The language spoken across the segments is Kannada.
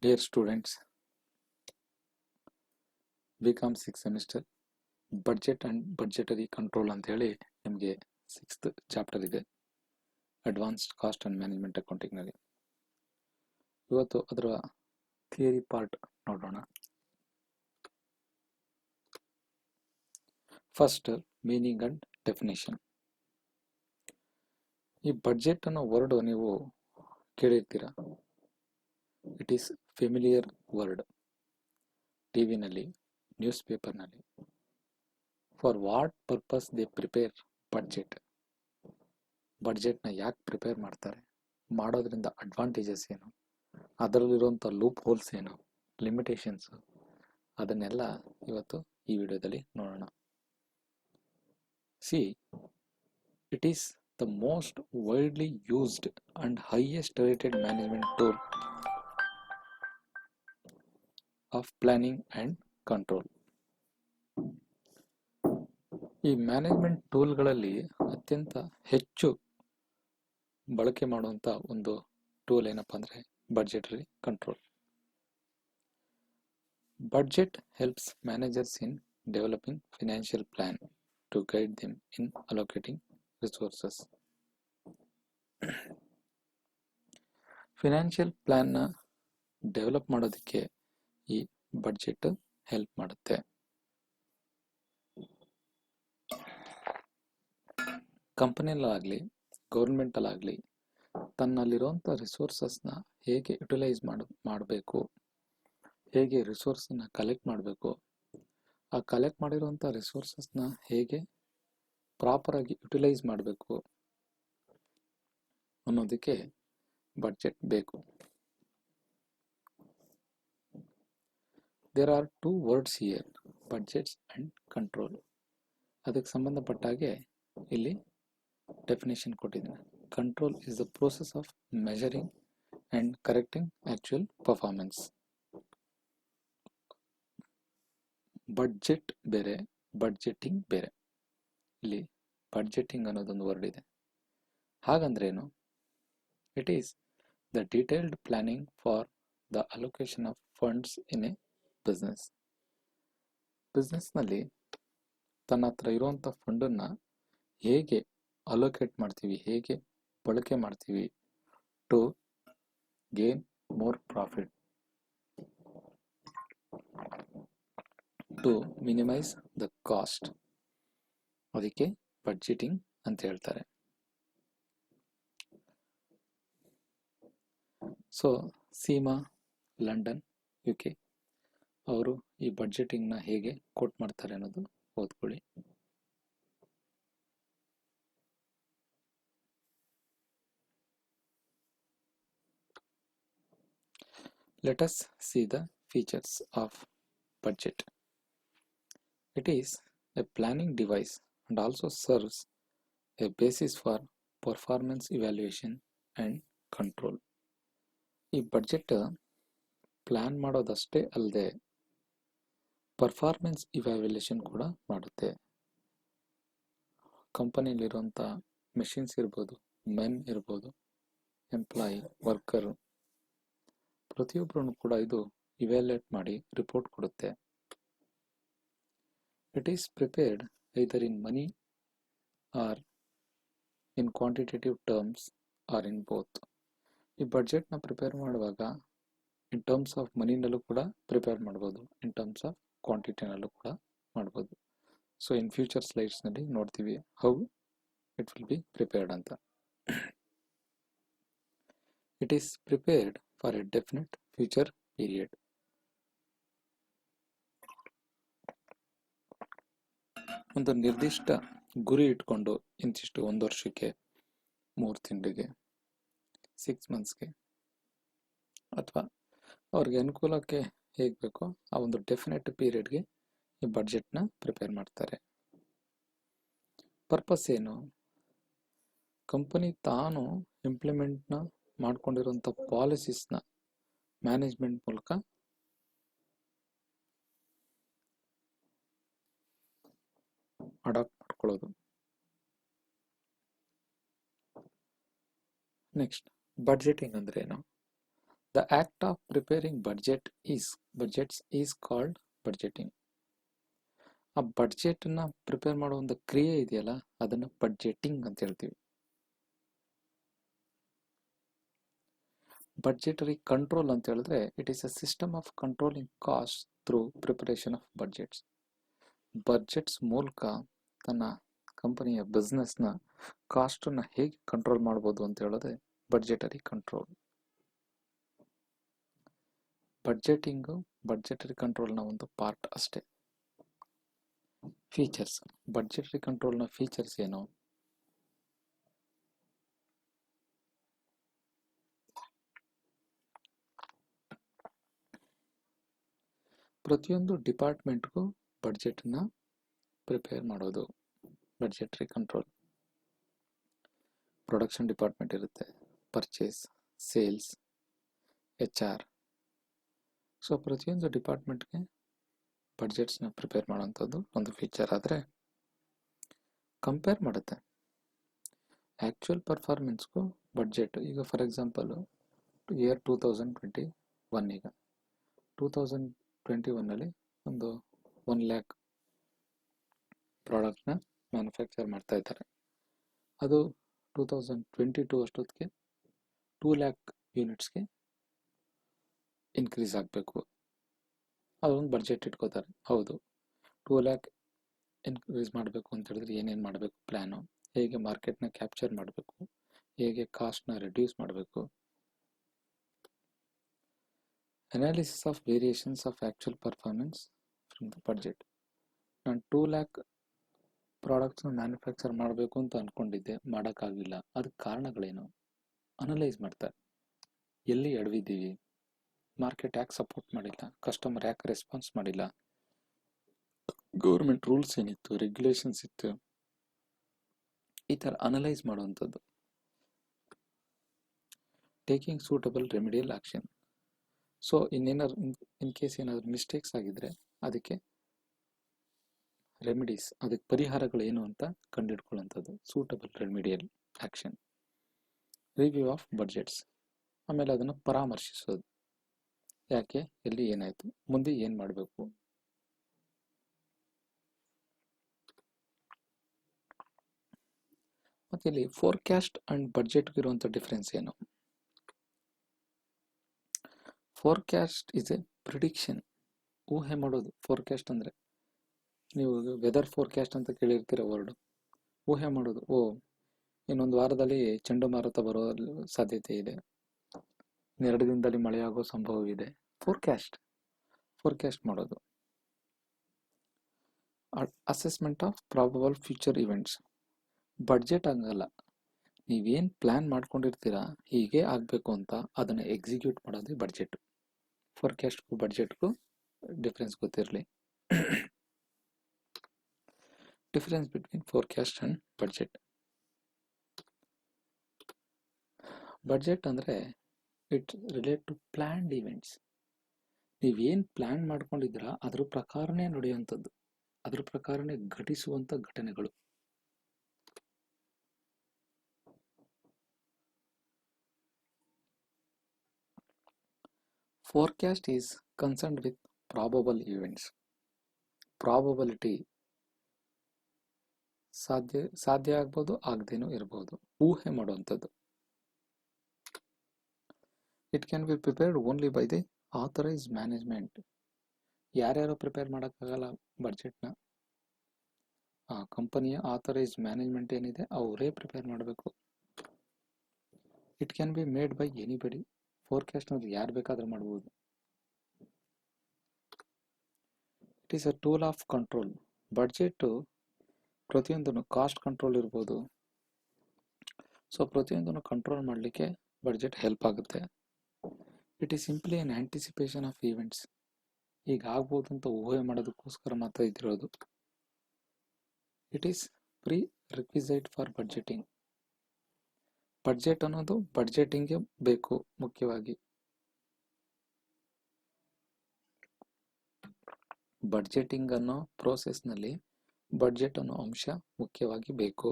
Dear students, BCom 6th semester budget and budgetary control ಅಂತ ಹೇಳಿ ನಿಮಗೆ 6th ಚಾಪ್ಟರ್ ಇದೆ ಅಡ್ವಾನ್ಸ್ಡ್ ಕಾಸ್ಟ್ ಅಂಡ್ ಮ್ಯಾನೇಜ್ಮೆಂಟ್ ಅಕೌಂಟಿಂಗ್ನಲ್ಲಿ. ಇವತ್ತು ಅದರ ಥಿಯರಿ ಪಾರ್ಟ್ ನೋಡೋಣ. First, meaning and definition. ಈ ಬಡ್ಜೆಟ್ ಅನ್ನೋ ವರ್ಡ್ ನೀವು ಕೇಳಿರ್ತೀರ. It is familiar word. ಟಿವಿನಲ್ಲಿ, ನ್ಯೂಸ್ ಪೇಪರ್ನಲ್ಲಿ. For what purpose they prepare budget? ಬಡ್ಜೆಟ್ನ ಯಾಕೆ ಪ್ರಿಪೇರ್ ಮಾಡ್ತಾರೆ, ಮಾಡೋದ್ರಿಂದ ಅಡ್ವಾಂಟೇಜಸ್ ಏನು, ಅದರಲ್ಲಿರುವಂಥ ಲೂಪ್ ಹೋಲ್ಸ್ ಏನು, ಲಿಮಿಟೇಷನ್ಸ್, ಅದನ್ನೆಲ್ಲ ಇವತ್ತು ಈ ವಿಡಿಯೋದಲ್ಲಿ ನೋಡೋಣ. See, it is the most widely used and highest rated management tool of planning and control. ಈ ಮ್ಯಾನೇಜ್ಮೆಂಟ್ ಟೂಲ್ಗಳಲ್ಲಿ ಅತ್ಯಂತ ಹೆಚ್ಚು ಬಳಕೆ ಮಾಡುವಂಥ ಒಂದು ಟೂಲ್ ಏನಪ್ಪ ಅಂದರೆ budgetary control. Budget helps managers in developing financial plan to guide them in allocating resources. Financial ಪ್ಲಾನ್ನ ಡೆವಲಪ್ ಮಾಡೋದಕ್ಕೆ ಈ ಬಡ್ಜೆಟ್ ಹೆಲ್ಪ್ ಮಾಡುತ್ತೆ. ಕಂಪನಿಯಲ್ಲಾಗಲಿ ಗೌರ್ಮೆಂಟಲ್ಲಾಗಲಿ ತನ್ನಲ್ಲಿರುವಂಥ ರಿಸೋರ್ಸಸ್ನ ಹೇಗೆ ಯುಟಿಲೈಸ್ ಮಾಡಬೇಕು, ಹೇಗೆ ರಿಸೋರ್ಸನ್ನ ಕಲೆಕ್ಟ್ ಮಾಡಬೇಕು, ಆ ಕಲೆಕ್ಟ್ ಮಾಡಿರುವಂಥ ರಿಸೋರ್ಸಸ್ನ ಹೇಗೆ ಪ್ರಾಪರಾಗಿ ಯುಟಿಲೈಸ್ ಮಾಡಬೇಕು ಅನ್ನೋದಕ್ಕೆ ಬಡ್ಜೆಟ್ ಬೇಕು. There are two words here, budgets and control. ಅದಕ್ಕೆ ಸಂಬಂಧಪಟ್ಟ ಹಾಗೆ ಇಲ್ಲಿ ಡೆಫಿನೇಷನ್ ಕೊಟ್ಟಿದ್ದೀನಿ. Control is the process of measuring and correcting actual performance. Budget ಬೇರೆ, ಬಡ್ಜೆಟಿಂಗ್ ಬೇರೆ. ಇಲ್ಲಿ ಬಡ್ಜೆಟಿಂಗ್ ಅನ್ನೋದೊಂದು ವರ್ಡ್ ಇದೆ. ಹಾಗಂದ್ರೇನು? It is the detailed planning for the allocation of funds in a business. ಬಿಸ್ನೆಸ್ನಲ್ಲಿ ತನ್ನ ಹತ್ರ ಇರುವಂಥ ಫಂಡನ್ನು ಹೇಗೆ ಅಲೋಕೇಟ್ ಮಾಡ್ತೀವಿ, ಹೇಗೆ ಬಳಕೆ ಮಾಡ್ತೀವಿ to gain more profit, to minimise the cost. ಅದಕ್ಕೆ ಬಡ್ಜೆಟಿಂಗ್ ಅಂತ ಹೇಳ್ತಾರೆ. ಸೊ ಸೀಮಾ, ಲಂಡನ್, UK ಅವರು ಈ ಬಡ್ಜೆಟಿಂಗ್ನ ಹೇಗೆ ಕೋಟ್ ಮಾಡ್ತಾರೆ ಅನ್ನೋದು ಓದ್ಕೊಳ್ಳಿ. Let us see the features of budget. It is a planning device and also serves a basis for performance evaluation and control. ಈ ಬಡ್ಜೆಟ್ ಪ್ಲಾನ್ ಮಾಡೋದಷ್ಟೇ ಅಲ್ಲದೆ ಪರ್ಫಾರ್ಮೆನ್ಸ್ ಇವ್ಯಾಲ್ಯುಯೇಷನ್ ಕೂಡ ಮಾಡುತ್ತೆ. ಕಂಪನಿಯಲ್ಲಿರುವಂಥ ಮೆಷಿನ್ಸ್ ಇರ್ಬೋದು, ಮೆನ್ ಇರ್ಬೋದು, ಎಂಪ್ಲಾಯಿ, ವರ್ಕರು, ಪ್ರತಿಯೊಬ್ಬರನ್ನು ಕೂಡ ಇದು ಇವ್ಯಾಲ್ಯೂಯೇಟ್ ಮಾಡಿ ರಿಪೋರ್ಟ್ ಕೊಡುತ್ತೆ. It is prepared either in money or in quantitative terms or in both. ಈ ಬಡ್ಜೆಟ್ನ ಪ್ರಿಪೇರ್ ಮಾಡುವಾಗ ಇನ್ ಟರ್ಮ್ಸ್ ಆಫ್ ಮನಿನಲ್ಲೂ ಕೂಡ ಪ್ರಿಪೇರ್ ಮಾಡ್ಬೋದು, ಇನ್ ಟರ್ಮ್ಸ್ ಆಫ್ ಕ್ವಾಂಟಿಟಿನಲ್ಲೂ ಕೂಡ ಮಾಡ್ಬೋದು. ಸೊ ಇನ್ ಫ್ಯೂಚರ್ ಸ್ಲೈಡ್ಸ್ನಲ್ಲಿ ನೋಡ್ತೀವಿ how it will be prepared ಅಂತ. It is prepared for a definite future period. ಒಂದು ನಿರ್ದಿಷ್ಟ ಗುರಿ ಇಟ್ಕೊಂಡು ಇಂತಿಷ್ಟು 1 ವರ್ಷಕ್ಕೆ, 3 ತಿಂಗಳಿಗೆ, 6 ಮಂತ್ಸ್ಗೆ, ಅಥವಾ ಅವ್ರಿಗೆ ಅನುಕೂಲಕ್ಕೆ ಹೇಗೆ ಬೇಕೋ ಆ ಒಂದು ಡೆಫಿನೆಟ್ ಪೀರಿಯಡ್ಗೆ ಈ ಬಡ್ಜೆಟ್ನ ಪ್ರಿಪೇರ್ ಮಾಡ್ತಾರೆ. ಪರ್ಪಸ್ ಏನು? ಕಂಪನಿ ತಾನು ಇಂಪ್ಲಿಮೆಂಟ್ನ ಮಾಡ್ಕೊಂಡಿರೋಂಥ ಪಾಲಿಸೀಸ್ನ ಮ್ಯಾನೇಜ್ಮೆಂಟ್ ಮೂಲಕ ಅಡಾಪ್ಟ್ ಮಾಡ್ಕೊಳ್ಳೋದು. ನೆಕ್ಸ್ಟ್, ಬಡ್ಜೆಟಿಂಗ್ ಅಂದ್ರೆ ಏನು? The act of preparing budgets is called budgeting. ಆ ಬಡ್ಜೆಟ್ನ ಪ್ರಿಪೇರ್ ಮಾಡೋ ಒಂದು ಕ್ರಿಯೆ ಇದೆಯಲ್ಲ ಅದನ್ನು ಬಡ್ಜೆಟಿಂಗ್ ಅಂತ ಹೇಳ್ತೀವಿ. ಬಡ್ಜೆಟರಿ ಕಂಟ್ರೋಲ್ ಅಂತ ಹೇಳಿದ್ರೆ it is a system of controlling cost through preparation of budgets. Budgets ಮೂಲಕ ತನ್ನ ಕಂಪನಿಯ ಬಿಸ್ನೆಸ್ನ ಕಾಸ್ಟನ್ನು ಹೇಗೆ ಕಂಟ್ರೋಲ್ ಮಾಡ್ಬೋದು ಅಂತ ಹೇಳಿದ್ರೆ ಬಡ್ಜೆಟರಿ ಕಂಟ್ರೋಲ್. ಬಡ್ಜೆಟಿಂಗು ಬಡ್ಜೆಟರಿ ಕಂಟ್ರೋಲ್ನ ಒಂದು ಪಾರ್ಟ್ ಅಷ್ಟೇ. ಫೀಚರ್ಸ್, ಬಡ್ಜೆಟರಿ ಕಂಟ್ರೋಲ್ನ ಫೀಚರ್ಸ್ ಏನು? ಪ್ರತಿಯೊಂದು ಡಿಪಾರ್ಟ್ಮೆಂಟ್ಗೂ ಬಡ್ಜೆಟ್ನ ಪ್ರಿಪೇರ್ ಮಾಡೋದು ಬಡ್ಜೆಟರಿ ಕಂಟ್ರೋಲ್. ಪ್ರೊಡಕ್ಷನ್ ಡಿಪಾರ್ಟ್ಮೆಂಟ್ ಇರುತ್ತೆ, ಪರ್ಚೇಸ್, ಸೇಲ್ಸ್, HR. ಸೊ ಪ್ರತಿಯೊಂದು ಡಿಪಾರ್ಟ್ಮೆಂಟ್ಗೆ ಬಡ್ಜೆಟ್ಸ್ನ ಪ್ರಿಪೇರ್ ಮಾಡೋಂಥದ್ದು ಒಂದು ಫೀಚರ್. ಆದರೆ ಕಂಪೇರ್ ಮಾಡುತ್ತೆ ಆ್ಯಕ್ಚುಯಲ್ ಪರ್ಫಾರ್ಮೆನ್ಸ್ಗೂ ಬಡ್ಜೆಟ್. ಈಗ ಫಾರ್ ಎಕ್ಸಾಂಪಲು ಇಯರ್ 2021, ಈಗ 2021ನಲ್ಲಿ ಒಂದು 1 lakh ಪ್ರಾಡಕ್ಟ್ನ ಮ್ಯಾನುಫ್ಯಾಕ್ಚರ್ ಮಾಡ್ತಾ ಇದ್ದಾರೆ. ಅದು 2022 ಅಷ್ಟೊತ್ತಿಗೆ 2 lakh ಯೂನಿಟ್ಸ್ಗೆ ಇನ್ಕ್ರೀಸ್ ಆಗಬೇಕು. ಅದೊಂದು ಬಡ್ಜೆಟ್ ಇಟ್ಕೋತಾರೆ. ಹೌದು, 2 lakh ಇನ್ಕ್ರೀಸ್ ಮಾಡಬೇಕು ಅಂತ ಹೇಳಿದ್ರೆ ಏನೇನು ಮಾಡಬೇಕು, ಪ್ಲ್ಯಾನು, ಹೇಗೆ ಮಾರ್ಕೆಟ್ನ ಕ್ಯಾಪ್ಚರ್ ಮಾಡಬೇಕು, ಹೇಗೆ ಕಾಸ್ಟ್ನ ರಿಡ್ಯೂಸ್ ಮಾಡಬೇಕು. Analysis of variations of actual performance from the budget. ನಾನು 2 lakh ಪ್ರಾಡಕ್ಟ್ಸ್ನ ಮ್ಯಾನುಫ್ಯಾಕ್ಚರ್ ಮಾಡಬೇಕು ಅಂತ ಅಂದ್ಕೊಂಡಿದ್ದೆ, ಮಾಡೋಕ್ಕಾಗಲಿಲ್ಲ. ಅದಕ್ಕೆ ಕಾರಣಗಳೇನು ಅನಲೈಸ್ ಮಾಡ್ತಾರೆ. ಎಲ್ಲಿ ಎಡವಿದ್ದೀವಿ, ಮಾರ್ಕೆಟ್ ಯಾಕೆ ಸಪೋರ್ಟ್ ಮಾಡಿಲ್ಲ, ಕಸ್ಟಮರ್ ಯಾಕೆ ರೆಸ್ಪಾನ್ಸ್ ಮಾಡಿಲ್ಲ, ಗೌರ್ಮೆಂಟ್ ರೂಲ್ಸ್ ಏನಿತ್ತು, ರೆಗ್ಯುಲೇಷನ್ಸ್ ಇತ್ತು, ಈ ಥರ ಅನಲೈಸ್ ಮಾಡುವಂಥದ್ದು. Taking suitable remedial action. So in case ಏನಾದರೂ ಮಿಸ್ಟೇಕ್ಸ್ ಆಗಿದ್ರೆ ಅದಕ್ಕೆ ರೆಮಿಡೀಸ್, ಅದಕ್ಕೆ ಪರಿಹಾರಗಳೇನು ಅಂತ ಕಂಡುಹಿಡ್ಕೊಳ್ಳುವಂಥದ್ದು suitable remedial action. Review of budgets, ಆಮೇಲೆ ಅದನ್ನು ಪರಾಮರ್ಶಿಸೋದು. ಯಾಕೆ, ಎಲ್ಲಿ ಏನಾಯಿತು, ಮುಂದೆ ಏನು ಮಾಡಬೇಕು. ಮತ್ತು ಇಲ್ಲಿ ಫೋರ್ಕ್ಯಾಸ್ಟ್ ಆ್ಯಂಡ್ ಬಡ್ಜೆಟ್ಗಿರುವಂಥ ಡಿಫ್ರೆನ್ಸ್ ಏನು? ಫೋರ್ಕ್ಯಾಸ್ಟ್ ಇಸ್ ಎ ಪ್ರಿಡಿಕ್ಷನ್, ಊಹೆ ಮಾಡೋದು. ಫೋರ್ಕ್ಯಾಸ್ಟ್ ಅಂದರೆ ನೀವು ವೆದರ್ ಫೋರ್ಕ್ಯಾಸ್ಟ್ ಅಂತ ಕೇಳಿರ್ತೀರ ವರ್ಡ್. ಊಹೆ ಮಾಡೋದು, ಇನ್ನೊಂದು ವಾರದಲ್ಲಿ ಚಂಡಮಾರುತ ಬರೋ ಸಾಧ್ಯತೆ ಇದೆ, 2 ದಿನದಲ್ಲಿ ಮಳೆಯಾಗೋ ಸಂಭವವಿದೆ. ಫೋರ್ಕ್ಯಾಸ್ಟ್ ಮಾಡೋದು. Assessment of probable future events. Budget ಹಂಗಲ್ಲ, ನೀವೇನು ಪ್ಲ್ಯಾನ್ ಮಾಡ್ಕೊಂಡಿರ್ತೀರಾ ಹೀಗೆ ಆಗಬೇಕು ಅಂತ ಅದನ್ನು ಎಕ್ಸಿಕ್ಯೂಟ್ ಮಾಡೋದೇ ಬಡ್ಜೆಟ್. ಫೋರ್ಕ್ಯಾಸ್ಟ್ಗೂ ಬಡ್ಜೆಟ್ಗೂ ಡಿಫ್ರೆನ್ಸ್ ಗೊತ್ತಿರಲಿ. Difference between forecast and budget. Budget ಅಂದರೆ it relate to planned events. ನೀವೇನು ಪ್ಲ್ಯಾನ್ ಮಾಡ್ಕೊಂಡಿದ್ದೀರಾ ಅದ್ರ ಪ್ರಕಾರನೇ ನಡೆಯುವಂಥದ್ದು, ಅದ್ರ ಪ್ರಕಾರನೇ ಘಟಿಸುವಂಥ ಘಟನೆಗಳು. Forecast is concerned with probable events. Probability ಸಾಧ್ಯ ಆಗ್ಬೋದು, ಆಗದೇನೂ ಇರ್ಬೋದು, ಊಹೆ ಮಾಡುವಂಥದ್ದು. It can be prepared only by the authorised management. ಯಾರ್ಯಾರು ಪ್ರಿಪೇರ್ ಮಾಡೋಕ್ಕಾಗಲ್ಲ ಬಡ್ಜೆಟ್ನ, ಕಂಪನಿಯ ಆಥರೈಸ್ಡ್ ಮ್ಯಾನೇಜ್ಮೆಂಟ್ ಏನಿದೆ ಅವರೇ ಪ್ರಿಪೇರ್ ಮಾಡಬೇಕು. It can be made by anybody. Forecast ಅಂದ್ರೆ ಯಾರು ಬೇಕಾದ್ರೂ ಮಾಡ್ಬೋದು. It is a tool of control. Budget ಪ್ರತಿಯೊಂದನ್ನು ಕಾಸ್ಟ್ ಕಂಟ್ರೋಲ್ ಇರ್ಬೋದು. ಸೊ ಪ್ರತಿಯೊಂದನ್ನು ಕಂಟ್ರೋಲ್ ಮಾಡಲಿಕ್ಕೆ ಬಡ್ಜೆಟ್ ಹೆಲ್ಪ್ ಆಗುತ್ತೆ. It is simply an anticipation of events. ಈಗ ಆಗ್ಬೋದು ಅಂತ ಊಹೆ ಮಾಡೋದಕ್ಕೋಸ್ಕರ ಮಾತ್ರ ಇದಿರೋದು. It is prerequisite for budgeting. Budget ಅನ್ನೋದು ಬಡ್ಜೆಟಿಂಗ್ಗೆ ಬೇಕು ಮುಖ್ಯವಾಗಿ. ಬಡ್ಜೆಟಿಂಗ್ ಅನ್ನೋ ಪ್ರೋಸೆಸ್ನಲ್ಲಿ ಬಡ್ಜೆಟ್ ಅನ್ನೋ ಅಂಶ ಮುಖ್ಯವಾಗಿ ಬೇಕು.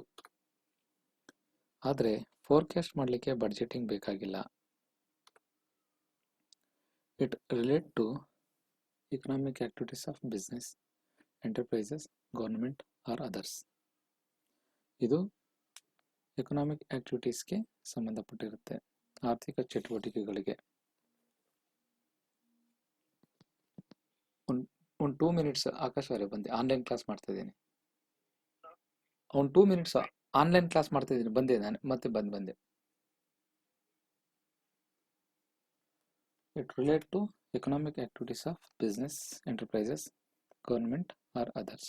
ಆದರೆ ಫೋರ್ಕ್ಯಾಸ್ಟ್ ಮಾಡಲಿಕ್ಕೆ ಬಡ್ಜೆಟಿಂಗ್ ಬೇಕಾಗಿಲ್ಲ. It relate to economic activities of business, enterprises, government or others. ಇದು ಎಕನಾಮಿಕ್ ಆಕ್ಟಿವಿಟೀಸ್ಗೆ ಸಂಬಂಧಪಟ್ಟಿರುತ್ತೆ, ಆರ್ಥಿಕ ಚಟುವಟಿಕೆಗಳಿಗೆ. ಒಂದು 2 ಮಿನಿಟ್ಸ್ ಆಕಾಶ್ ಅವರೇ ಬಂದೆ, ಆನ್ಲೈನ್ ಕ್ಲಾಸ್ ಮಾಡ್ತಾ ಇದ್ದೀನಿ. ಒಂದು 2 ಮಿನಿಟ್ಸ್ ಆನ್ಲೈನ್ ಕ್ಲಾಸ್ ಮಾಡ್ತಾ ಇದ್ದೀನಿ, ಬಂದೆ ನಾನು ಮತ್ತೆ ಬಂದೆ. It relate to economic activities of business, enterprises, government or others.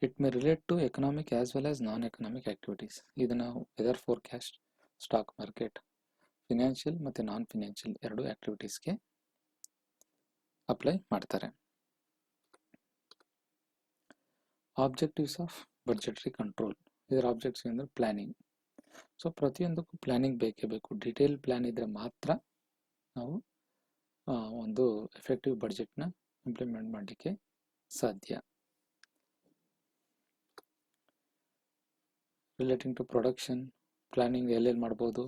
It may relate to economic as well as non-economic activities. ಇದನ್ನ weather forecast, stock market, financial ಮತ್ತು ನಾನ್ ಫಿನಾನ್ಷಿಯಲ್ ಎರಡು ಆಕ್ಟಿವಿಟೀಸ್ಗೆ ಅಪ್ಲೈ ಮಾಡ್ತಾರೆ. Objectives of budgetary control. ಇದರ ಆಬ್ಜೆಕ್ಟ್ಸ್ ಅಂದರೆ ಪ್ಲಾನಿಂಗ್. ಸೊ ಪ್ರತಿಯೊಂದಕ್ಕೂ ಪ್ಲಾನಿಂಗ್ ಬೇಕೇ ಬೇಕು. ಡಿಟೇಲ್ ಪ್ಲಾನ್ ಇದ್ರೆ ಮಾತ್ರ ನಾವು ಒಂದು ಎಫೆಕ್ಟಿವ್ ಬಡ್ಜೆಟ್ನ ಇಂಪ್ಲಿಮೆಂಟ್ ಮಾಡಲಿಕ್ಕೆ ಸಾಧ್ಯ. ರಿಲೇಟಿಂಗ್ ಟು ಪ್ರೊಡಕ್ಷನ್, ಪ್ಲಾನಿಂಗ್ ಎಲ್ಲೆಲ್ಲಿ ಮಾಡ್ಬೋದು?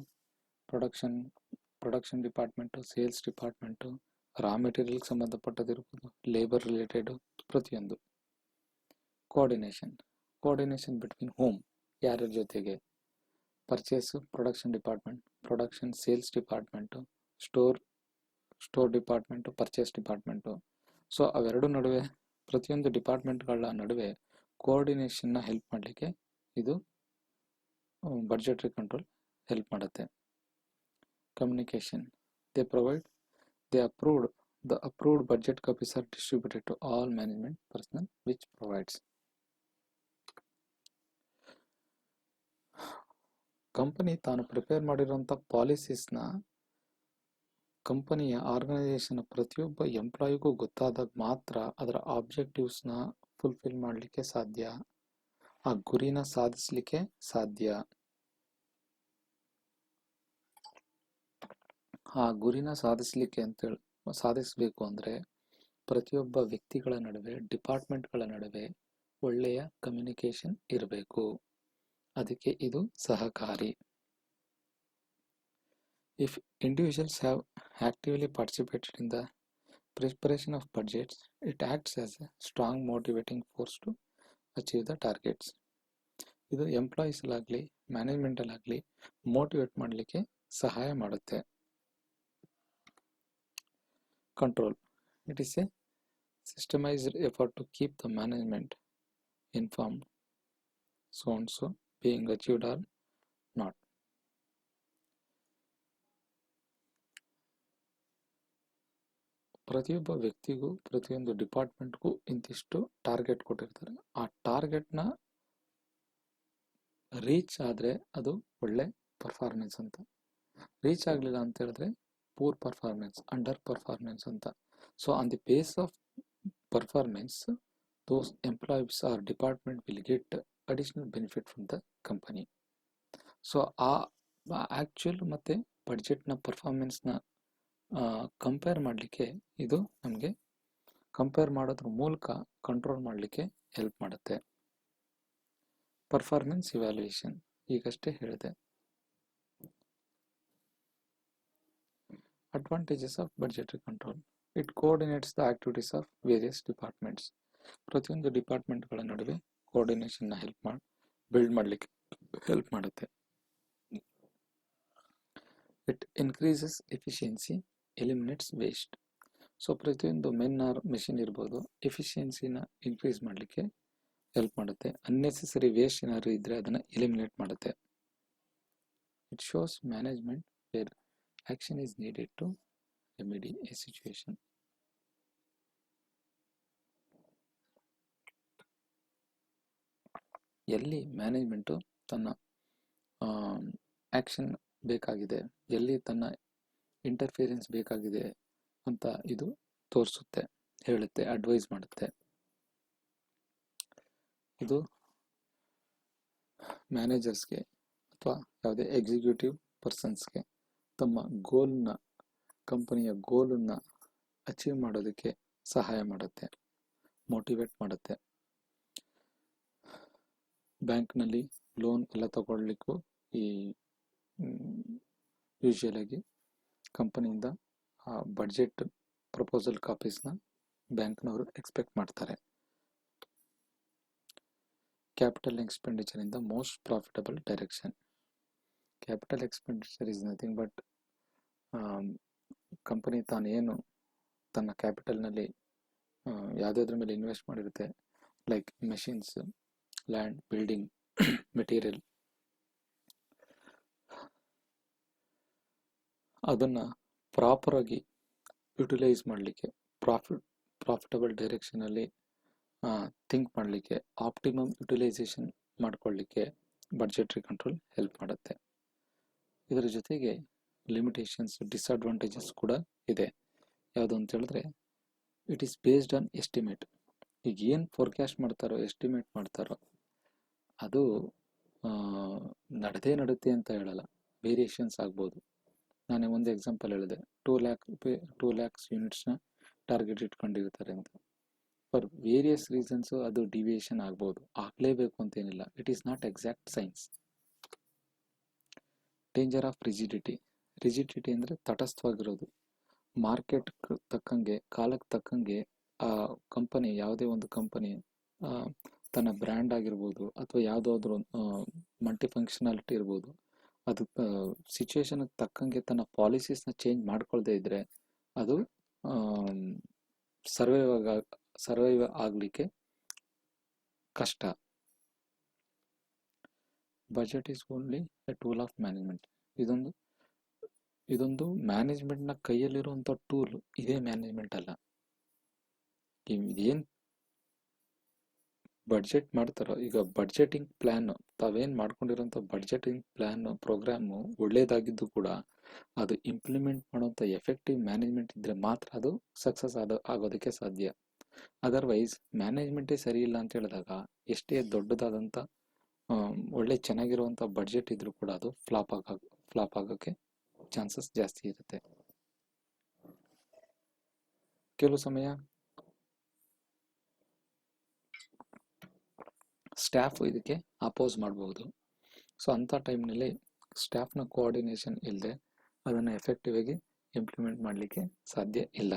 ಪ್ರೊಡಕ್ಷನ್ ಡಿಪಾರ್ಟ್ಮೆಂಟು, ಸೇಲ್ಸ್ ಡಿಪಾರ್ಟ್ಮೆಂಟು, ರಾ ಮೆಟೀರಿಯಲ್ಗೆ ಸಂಬಂಧಪಟ್ಟದಿರ್ಬೋದು, ಲೇಬರ್ ರಿಲೇಟೆಡು, ಪ್ರತಿಯೊಂದು. ಕೋಆರ್ಡಿನೇಷನ್ ಬಿಟ್ವೀನ್ ಹೋಮ್, ಯಾರ್ಯಾರ ಜೊತೆಗೆ? Purchase production department, production sales department, store department, purchase department. So ಅವೆರಡು ನಡುವೆ, ಪ್ರತಿಯೊಂದು ಡಿಪಾರ್ಟ್ಮೆಂಟ್ಗಳ ನಡುವೆ ಕೋಆರ್ಡಿನೇಷನ್ನ ಹೆಲ್ಪ್ ಮಾಡಲಿಕ್ಕೆ ಇದು ಬಡ್ಜೆಟರಿ ಕಂಟ್ರೋಲ್ ಹೆಲ್ಪ್ ಮಾಡುತ್ತೆ. Communication, the approved budget copies are distributed to all management personnel which provides. Company ತಾನು ಪ್ರಿಪೇರ್ ಮಾಡಿರುವಂಥ ಪಾಲಿಸೀಸ್ನ ಕಂಪನಿಯ ಆರ್ಗನೈಸೇಷನ್ ಪ್ರತಿಯೊಬ್ಬ ಎಂಪ್ಲಾಯಿಗೂ ಗೊತ್ತಾದಾಗ ಮಾತ್ರ ಅದರ ಆಬ್ಜೆಕ್ಟಿವ್ಸ್ನ ಫುಲ್ಫಿಲ್ ಮಾಡಲಿಕ್ಕೆ ಸಾಧ್ಯ, ಆ ಗುರಿನ ಸಾಧಿಸಲಿಕ್ಕೆ ಸಾಧ್ಯ. ಆ ಗುರಿನ ಸಾಧಿಸಬೇಕು ಅಂದರೆ ಪ್ರತಿಯೊಬ್ಬ ವ್ಯಕ್ತಿಗಳ ನಡುವೆ, ಡಿಪಾರ್ಟ್ಮೆಂಟ್ಗಳ ನಡುವೆ ಒಳ್ಳೆಯ ಕಮ್ಯುನಿಕೇಷನ್ ಇರಬೇಕು. ಅದಕ್ಕೆ ಇದು ಸಹಕಾರಿ. If individuals have actively participated in the preparation of budgets, it acts as a strong motivating force to achieve the targets. ಇದು ಎಂಪ್ಲಾಯೀಸಲ್ಲಾಗಲಿ ಮ್ಯಾನೇಜ್ಮೆಂಟಲ್ಲಾಗಲಿ ಮೋಟಿವೇಟ್ ಮಾಡಲಿಕ್ಕೆ ಸಹಾಯ ಮಾಡುತ್ತೆ. Control, it is a systemised effort to keep the management informed, so and so being achieved or not. ಪ್ರತಿಯೊಬ್ಬ ವ್ಯಕ್ತಿಗೂ, ಪ್ರತಿಯೊಂದು ಡಿಪಾರ್ಟ್ಮೆಂಟ್ಗೂ ಇಂತಿಷ್ಟು ಟಾರ್ಗೆಟ್ ಕೊಟ್ಟಿರ್ತಾರೆ. ಆ ಟಾರ್ಗೆಟ್ನ ರೀಚ್ ಆದರೆ ಅದು ಒಳ್ಳೆ ಪರ್ಫಾರ್ಮೆನ್ಸ್ ಅಂತ, ರೀಚ್ ಆಗಲಿಲ್ಲ ಅಂತ ಹೇಳಿದ್ರೆ ಪೂರ್ ಪರ್ಫಾರ್ಮೆನ್ಸ್, ಅಂಡರ್ ಪರ್ಫಾರ್ಮೆನ್ಸ್ ಅಂತ. So on the base of performance, those employees or department will get additional benefit from the company. So ಆ ಆ್ಯಕ್ಚುಯಲ್ ಮತ್ತು ಬಡ್ಜೆಟ್ನ ಪರ್ಫಾರ್ಮೆನ್ಸ್ನ ಕಂಪೇರ್ ಮಾಡಲಿಕ್ಕೆ ಇದು ನಮಗೆ ಕಂಪೇರ್ ಮಾಡೋದ್ರ ಮೂಲಕ ಕಂಟ್ರೋಲ್ ಮಾಡಲಿಕ್ಕೆ ಹೆಲ್ಪ್ ಮಾಡುತ್ತೆ. ಪರ್ಫಾರ್ಮೆನ್ಸ್ ಇವ್ಯಾಲ್ಯೂಯೇಷನ್ ಈಗಷ್ಟೇ ಹೇಳಿದೆ. Advantages of budgetary control, it coordinates the activities of various departments. ಪ್ರತಿಯೊಂದು ಡಿಪಾರ್ಟ್ಮೆಂಟ್ಗಳ ನಡುವೆ ಕೋಆರ್ಡಿನೇಷನ್ನ ಬಿಲ್ಡ್ ಮಾಡಲಿಕ್ಕೆ ಹೆಲ್ಪ್ ಮಾಡುತ್ತೆ. It increases efficiency, eliminates waste. So ಪ್ರತಿಯೊಂದು ಮೆನ್ ಆರ್ ಮೆಷಿನ್ ಇರ್ಬೋದು, ಎಫಿಷಿಯನ್ಸಿನ ಇನ್ಕ್ರೀಸ್ ಮಾಡಲಿಕ್ಕೆ ಹೆಲ್ಪ್ ಮಾಡುತ್ತೆ. ಅನ್ನೆಸೆಸರಿ ವೇಸ್ಟ್ ಏನಾದ್ರು ಇದ್ದರೆ ಅದನ್ನು ಎಲಿಮಿನೇಟ್ ಮಾಡುತ್ತೆ. It shows management where action is needed to remedy a situation. ಎಲ್ಲಿ ಮ್ಯಾನೇಜ್ಮೆಂಟು ತನ್ನ ಆ್ಯಕ್ಷನ್ ಬೇಕಾಗಿದೆ, ಎಲ್ಲಿ ತನ್ನ ಇಂಟರ್ಫಿಯರೆನ್ಸ್ ಬೇಕಾಗಿದೆ ಅಂತ ಇದು ತೋರಿಸುತ್ತೆ, ಹೇಳುತ್ತೆ, ಅಡ್ವೈಸ್ ಮಾಡುತ್ತೆ. ಇದು ಮ್ಯಾನೇಜರ್ಸ್ಗೆ ಅಥವಾ ಯಾವುದೇ ಎಕ್ಸಿಕ್ಯೂಟಿವ್ ಪರ್ಸನ್ಸ್ಗೆ ತಮ್ಮ ಗೋಲ್ನ, ಕಂಪನಿಯ ಗೋಲನ್ನು ಅಚೀವ್ ಮಾಡೋದಕ್ಕೆ ಸಹಾಯ ಮಾಡುತ್ತೆ, ಮೋಟಿವೇಟ್ ಮಾಡುತ್ತೆ. ಬ್ಯಾಂಕ್ನಲ್ಲಿ ಲೋನ್ ಎಲ್ಲ ತಗೊಳ್ಲಿಕ್ಕೂ ಈ ಯೂಶುವಲಾಗಿ ಕಂಪನಿಯಿಂದ ಬಡ್ಜೆಟ್ ಪ್ರಪೋಸಲ್ ಕಾಪೀಸ್ನ ಬ್ಯಾಂಕ್ನವರು ಎಕ್ಸ್ಪೆಕ್ಟ್ ಮಾಡ್ತಾರೆ. Capital expenditure in the most profitable direction. Capital expenditure is nothing but company ತಾನೇನು ತನ್ನ ಕ್ಯಾಪಿಟಲ್ನಲ್ಲಿ ಯಾವುದಾದ್ರ ಮೇಲೆ ಇನ್ವೆಸ್ಟ್ ಮಾಡಿರುತ್ತೆ, like machines, land, building, material, ಅದನ್ನು ಪ್ರಾಪರಾಗಿ ಯುಟಿಲೈಸ್ ಮಾಡಲಿಕ್ಕೆ, ಪ್ರಾಫಿಟಬಲ್ ಡೈರೆಕ್ಷನಲ್ಲಿ ಥಿಂಕ್ ಮಾಡಲಿಕ್ಕೆ, ಆಪ್ಟಿಮಮ್ ಯುಟಿಲೈಸೇಷನ್ ಮಾಡ್ಕೊಳ್ಳಿಕ್ಕೆ ಬಡ್ಜೆಟ್ರಿ ಕಂಟ್ರೋಲ್ ಹೆಲ್ಪ್ ಮಾಡುತ್ತೆ. ಇದರ ಜೊತೆಗೆ ಲಿಮಿಟೇಷನ್ಸ್, ಡಿಸ್ಅಡ್ವಾಂಟೇಜಸ್ ಕೂಡ ಇದೆ. ಯಾವುದು ಅಂತ ಹೇಳಿದ್ರೆ, it is based on estimate. ಈಗ ಏನು ಫೋರ್ಕ್ಯಾಸ್ಟ್ ಮಾಡ್ತಾರೋ, ಎಸ್ಟಿಮೇಟ್ ಮಾಡ್ತಾರೋ, ಅದು ನಡೆಯುತ್ತೆ ಅಂತ ಹೇಳಲ್ಲ, ವೇರಿಯೇಷನ್ಸ್ ಆಗ್ಬೋದು. ನಾನೇ ಒಂದು ಎಕ್ಸಾಂಪಲ್ ಹೇಳಿದೆ, 2 lakhs ಯೂನಿಟ್ಸ್ನ ಟಾರ್ಗೆಟ್ ಇಟ್ಕೊಂಡಿರ್ತಾರೆ ಅಂತ. ಫಾರ್ ವೇರಿಯಸ್ ರೀಸನ್ಸು ಅದು ಡಿವಿಯೇಷನ್ ಆಗ್ಬೋದು, ಆಗಲೇಬೇಕು ಅಂತೇನಿಲ್ಲ. It is not exact science. Danger of rigidity. Rigidity ಅಂದರೆ ತಟಸ್ಥವಾಗಿರೋದು. ಮಾರ್ಕೆಟ್ ತಕ್ಕಂಗೆ, ಕಾಲಕ್ಕೆ ತಕ್ಕಂಗೆ ಆ ಕಂಪನಿ, ಯಾವುದೇ ಒಂದು ಕಂಪನಿ ತನ್ನ ಬ್ರ್ಯಾಂಡ್ ಆಗಿರ್ಬೋದು ಅಥವಾ ಯಾವುದಾದ್ರೂ ಮಲ್ಟಿ ಫಂಕ್ಷನಾಲಿಟಿ ಇರ್ಬೋದು, ಅದು ಸಿಚುವೇಶನ್ಗೆ ತಕ್ಕಂಗೆ ತನ್ನ ಪಾಲಿಸೀಸ್ನ ಚೇಂಜ್ ಮಾಡ್ಕೊಳ್ದೇ ಇದ್ದರೆ ಅದು ಸರ್ವೈವ್ ಆಗಲಿಕ್ಕೆ ಕಷ್ಟ. Budget is only A tool of management. ಇದೊಂದು ಮ್ಯಾನೇಜ್ಮೆಂಟ್ನ ಕೈಯಲ್ಲಿರುವಂಥ ಟೂಲ್, ಇದೇ ಮ್ಯಾನೇಜ್ಮೆಂಟ್ ಅಲ್ಲ. ಏನು ಬಡ್ಜೆಟ್ ಮಾಡ್ತಾರೋ, ಈಗ ಬಡ್ಜೆಟಿಂಗ್ ಪ್ಲ್ಯಾನ್, ತಾವೇನು ಮಾಡ್ಕೊಂಡಿರೋಂಥ ಬಡ್ಜೆಟಿಂಗ್ ಪ್ಲ್ಯಾನ್ ಪ್ರೋಗ್ರಾಮು ಒಳ್ಳೇದಾಗಿದ್ದು ಕೂಡ ಅದು ಇಂಪ್ಲಿಮೆಂಟ್ ಮಾಡೋಂಥ ಎಫೆಕ್ಟಿವ್ ಮ್ಯಾನೇಜ್ಮೆಂಟ್ ಇದ್ದರೆ ಮಾತ್ರ ಅದು ಸಕ್ಸಸ್ ಆಗೋದಕ್ಕೆ ಸಾಧ್ಯ. ಅದರ್ವೈಸ್ ಮ್ಯಾನೇಜ್ಮೆಂಟೇ ಸರಿ ಇಲ್ಲ ಅಂತ ಹೇಳಿದಾಗ ಎಷ್ಟೇ ದೊಡ್ಡದಾದಂಥ ಒಳ್ಳೆ ಚೆನ್ನಾಗಿರುವಂಥ ಬಡ್ಜೆಟ್ ಇದ್ರೂ ಕೂಡ ಅದು ಫ್ಲಾಪ್ ಆಗೋಕ್ಕೆ ಚಾನ್ಸಸ್ ಜಾಸ್ತಿ ಇರುತ್ತೆ. ಕೆಲವು ಸಮಯ ಸ್ಟಾಫ್ ಇದಕ್ಕೆ ಅಪೋಸ್ ಮಾಡಬಹುದು. ಸೊ ಅಂಥ ಟೈಮ್ನಲ್ಲಿ ಸ್ಟಾಫ್ನ ಕೋಆರ್ಡಿನೇಷನ್ ಇಲ್ಲದೆ ಅದನ್ನು ಎಫೆಕ್ಟಿವ್ ಆಗಿ ಇಂಪ್ಲಿಮೆಂಟ್ ಮಾಡಲಿಕ್ಕೆ ಸಾಧ್ಯ ಇಲ್ಲ.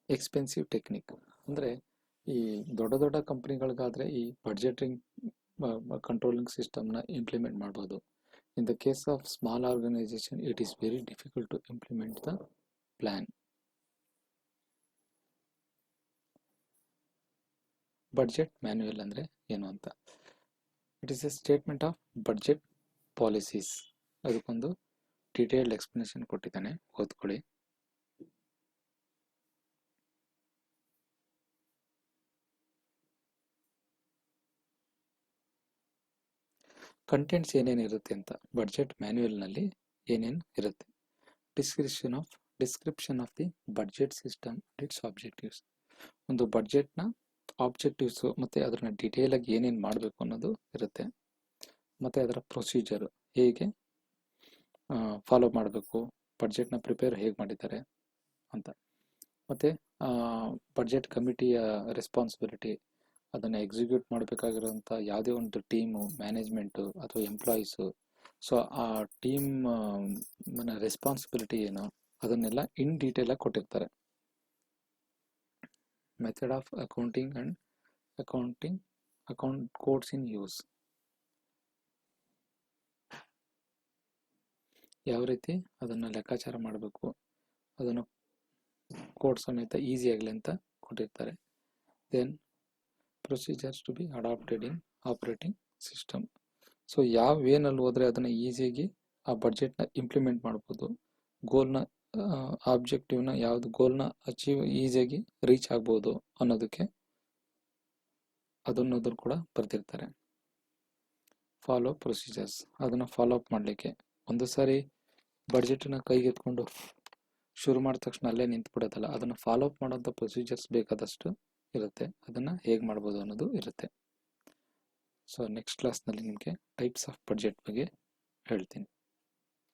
ಎಕ್ಸ್ಪೆನ್ಸಿವ್ ಟೆಕ್ನಿಕ್ ಅಂದರೆ, ಈ ದೊಡ್ಡ ಕಂಪ್ನಿಗಳಿಗಾದರೆ ಈ ಬಡ್ಜೆಟಿಂಗ್ ಕಂಟ್ರೋಲಿಂಗ್ ಸಿಸ್ಟಮ್ನ ಇಂಪ್ಲಿಮೆಂಟ್ ಮಾಡ್ಬೋದು. In the case of small organisation it is very difficult to implement the plan. Budget manual ಅಂದರೆ ಏನು ಅಂತ. It is a statement of budget policies. ಅದಕ್ಕೊಂದು ಡೀಟೇಲ್ಡ್ ಎಕ್ಸ್ಪ್ಲನೇಷನ್ ಕೊಟ್ಟಿದ್ದಾನೆ, ಓದ್ಕೊಳ್ಳಿ. ಕಂಟೆಂಟ್ಸ್ ಏನೇನಿರುತ್ತೆ ಅಂತ, ಬಡ್ಜೆಟ್ ಮ್ಯಾನ್ಯುಯಲ್ನಲ್ಲಿ ಏನೇನು ಇರುತ್ತೆ. Description of the budget system, its objectives. ಒಂದು ಬಡ್ಜೆಟ್ನ ಆಬ್ಜೆಕ್ಟಿವ್ಸು ಮತ್ತು ಅದನ್ನು ಡೀಟೇಲಾಗಿ ಏನೇನು ಮಾಡಬೇಕು ಅನ್ನೋದು ಇರುತ್ತೆ. ಮತ್ತು ಅದರ ಪ್ರೊಸೀಜರು, ಹೇಗೆ ಫಾಲೋ ಮಾಡಬೇಕು, ಬಡ್ಜೆಟ್ನ ಪ್ರಿಪೇರ್ ಹೇಗೆ ಮಾಡಿದ್ದಾರೆ ಅಂತ. ಮತ್ತು ಬಡ್ಜೆಟ್ ಕಮಿಟಿಯ ರೆಸ್ಪಾನ್ಸಿಬಿಲಿಟಿ, ಅದನ್ನು ಎಕ್ಸಿಕ್ಯೂಟ್ ಮಾಡಬೇಕಾಗಿರೋಂಥ ಯಾವುದೇ ಒಂದು ಟೀಮು, ಮ್ಯಾನೇಜ್ಮೆಂಟು ಅಥವಾ ಎಂಪ್ಲಾಯೀಸು, ಸೊ ಆ ಟೀಮ್ ರೆಸ್ಪಾನ್ಸಿಬಿಲಿಟಿ ಏನು, ಅದನ್ನೆಲ್ಲ ಇನ್ ಡೀಟೇಲಾಗಿ ಕೊಟ್ಟಿರ್ತಾರೆ. Method of accounting and account codes in use. ಯಾವ ರೀತಿ ಅದನ್ನು ಲೆಕ್ಕಾಚಾರ ಮಾಡಬೇಕು, ಅದನ್ನು ಕೋಡ್ ಸಮೇತ ಈಸಿ ಆಗಲಿ ಅಂತ ಕೊಟ್ಟಿರ್ತಾರೆ. Then procedures to be adapted in operating system. So ಯಾವ ವೇನಲ್ಲಿ ಹೋದರೆ ಅದನ್ನು ಈಸಿಯಾಗಿ ಆ ಬಡ್ಜೆಟ್ನ ಇಂಪ್ಲಿಮೆಂಟ್ ಮಾಡ್ಬೋದು, ಗೋಲ್ನ ಆಬ್ಜೆಕ್ಟಿವ್ನ, ಯಾವುದು ಗೋಲ್ನ ಅಚೀವ್ ಈಸಿಯಾಗಿ ರೀಚ್ ಆಗ್ಬೋದು ಅನ್ನೋದಕ್ಕೆ ಅದನ್ನೋದ್ರು ಕೂಡ ಬರ್ತಿರ್ತಾರೆ. ಫಾಲೋ ಪ್ರೊಸೀಜರ್ಸ್, ಅದನ್ನು ಫಾಲೋ ಅಪ್ ಮಾಡಲಿಕ್ಕೆ. ಒಂದು ಸಾರಿ ಬಡ್ಜೆಟನ್ನು ಕೈಗೆತ್ಕೊಂಡು ಶುರು ಮಾಡಿದ ತಕ್ಷಣ ಅಲ್ಲೇ ನಿಂತ್ಬಿಡೋದಲ್ಲ, ಅದನ್ನು ಫಾಲೋ ಅಪ್ ಮಾಡೋಂಥ ಪ್ರೊಸೀಜರ್ಸ್ ಬೇಕಾದಷ್ಟು ಇರುತ್ತೆ. ಅದನ್ನು ಹೇಗೆ ಮಾಡ್ಬೋದು ಅನ್ನೋದು ಇರುತ್ತೆ. ಸೊ ನೆಕ್ಸ್ಟ್ ಕ್ಲಾಸ್ನಲ್ಲಿ ನಿಮಗೆ ಟೈಪ್ಸ್ ಆಫ್ ಬಡ್ಜೆಟ್ ಬಗ್ಗೆ ಹೇಳ್ತೀನಿ.